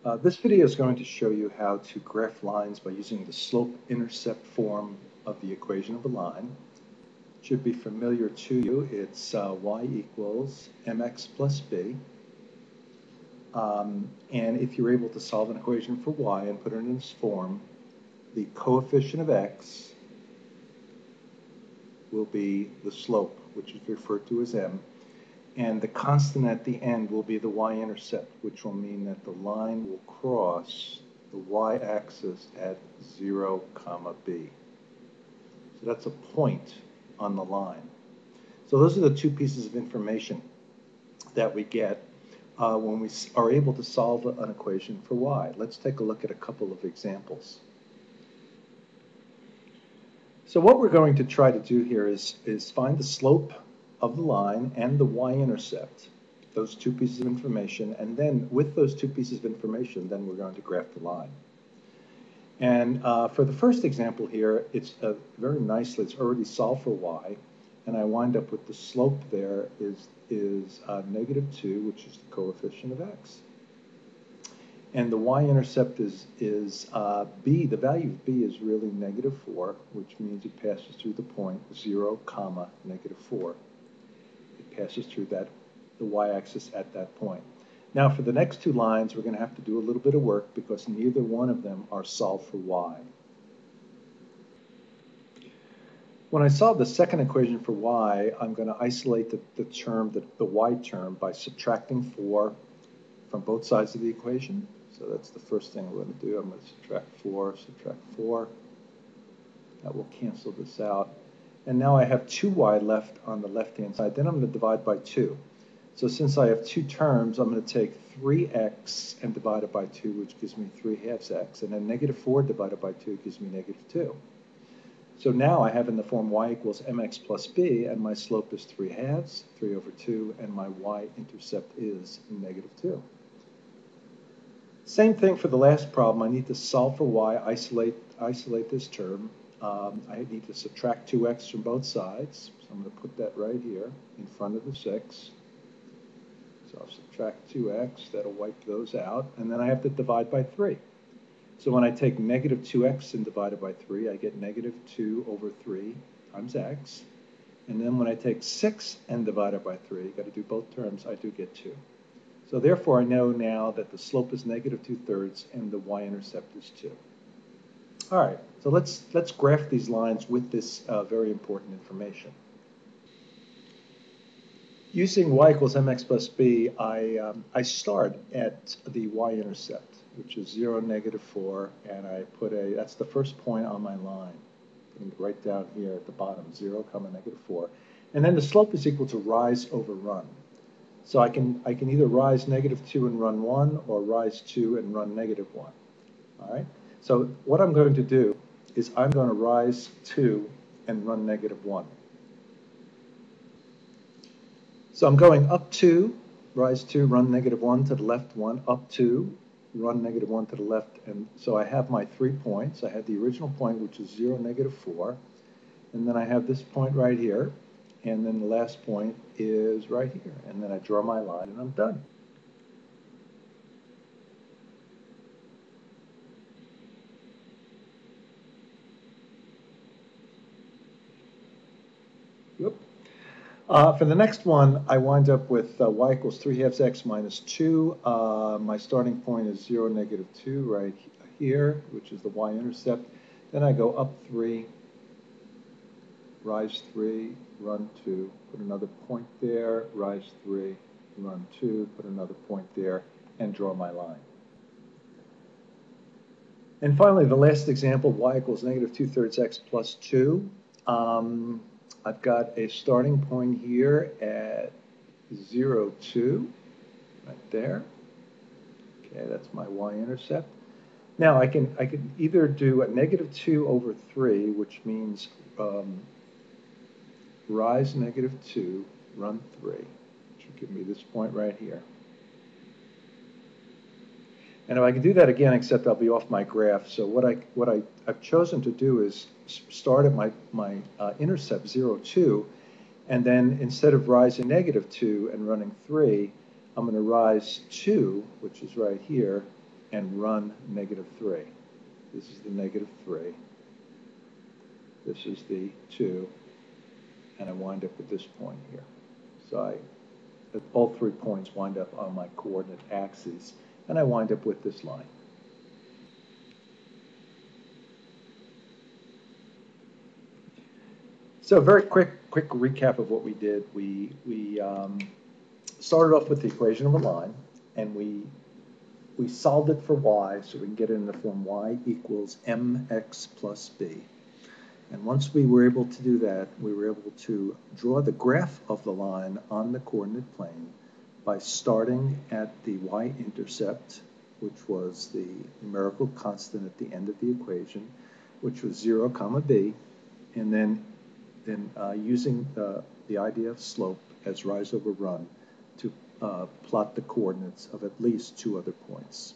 This video is going to show you how to graph lines by using the slope-intercept form of the equation of a line. It should be familiar to you. It's y equals mx plus b. And if you're able to solve an equation for y and put it in this form, the coefficient of x will be the slope, which is referred to as m. And the constant at the end will be the y-intercept, which will mean that the line will cross the y-axis at 0, b. So that's a point on the line. So those are the two pieces of information that we get when we are able to solve an equation for y. Let's take a look at a couple of examples. So what we're going to try to do here is find the slope of the line and the y-intercept, those two pieces of information, and then with those two pieces of information, then we're going to graph the line. And for the first example here, it's very nicely, it's already solved for y, and I wind up with the slope there is -2, which is the coefficient of x. And the y-intercept is b. The value of b is really -4, which means it passes through the point 0, -4. It passes through the y-axis at that point. Now for the next two lines, we're going to have to do a little bit of work because neither one of them are solved for y. When I solve the second equation for y, I'm going to isolate the y term by subtracting 4 from both sides of the equation. So that's the first thing we're going to do. I'm going to subtract 4. That will cancel this out. And now I have 2y left on the left-hand side. Then I'm going to divide by 2. So since I have two terms, I'm going to take 3x and divide it by 2, which gives me 3/2 x. And then -4 divided by 2 gives me -2. So now I have in the form y equals mx plus b, and my slope is 3/2, 3/2, and my y-intercept is -2. Same thing for the last problem. I need to solve for y, isolate this term. I need to subtract 2x from both sides. So I'm going to put that right here in front of the 6. So I'll subtract 2x. That'll wipe those out. And then I have to divide by 3. So when I take -2x and divide it by 3, I get -2/3 times x. And then when I take 6 and divide it by 3, got to do both terms, I do get 2. So therefore, I know now that the slope is -2/3 and the y-intercept is 2. All right, so let's graph these lines with this very important information. Using y equals mx plus b, I start at the y-intercept, which is 0, -4, and I put that's the first point on my line. Putting it right down here at the bottom, 0, -4. And then the slope is equal to rise over run. So I can either rise -2 and run 1 or rise 2 and run -1. All right? So what I'm going to do is I'm going to rise 2 and run -1. So I'm going up 2, rise 2, run -1 to the left 1, up 2, run -1 to the left. And so I have my 3 points. I had the original point, which is 0, -4. And then I have this point right here. And then the last point is right here. And then I draw my line and I'm done. Whoop. For the next one, I wind up with y equals 3/2 x minus 2. My starting point is 0, -2 right here, which is the y-intercept. Then I go up 3, rise 3, run 2, put another point there, rise 3, run 2, put another point there, and draw my line. And finally, the last example, y equals -2/3 x plus 2. I've got a starting point here at 0, 2, right there. Okay, that's my y-intercept. Now I can either do a -2/3, which means rise -2, run 3, which will give me this point right here. And if I can do that again, except I'll be off my graph. So what I've chosen to do is start at my intercept 0, 2, and then instead of rising -2 and running 3, I'm going to rise 2, which is right here, and run -3. This is the -3. This is the 2, and I wind up with this point here. So all 3 points wind up on my coordinate axes, and I wind up with this line. So very quick recap of what we did. We started off with the equation of a line, and we solved it for y, so we can get it in the form y equals mx plus b. And once we were able to do that, we were able to draw the graph of the line on the coordinate plane by starting at the y-intercept, which was the numerical constant at the end of the equation, which was 0, b, and then using the idea of slope as rise over run to plot the coordinates of at least 2 other points.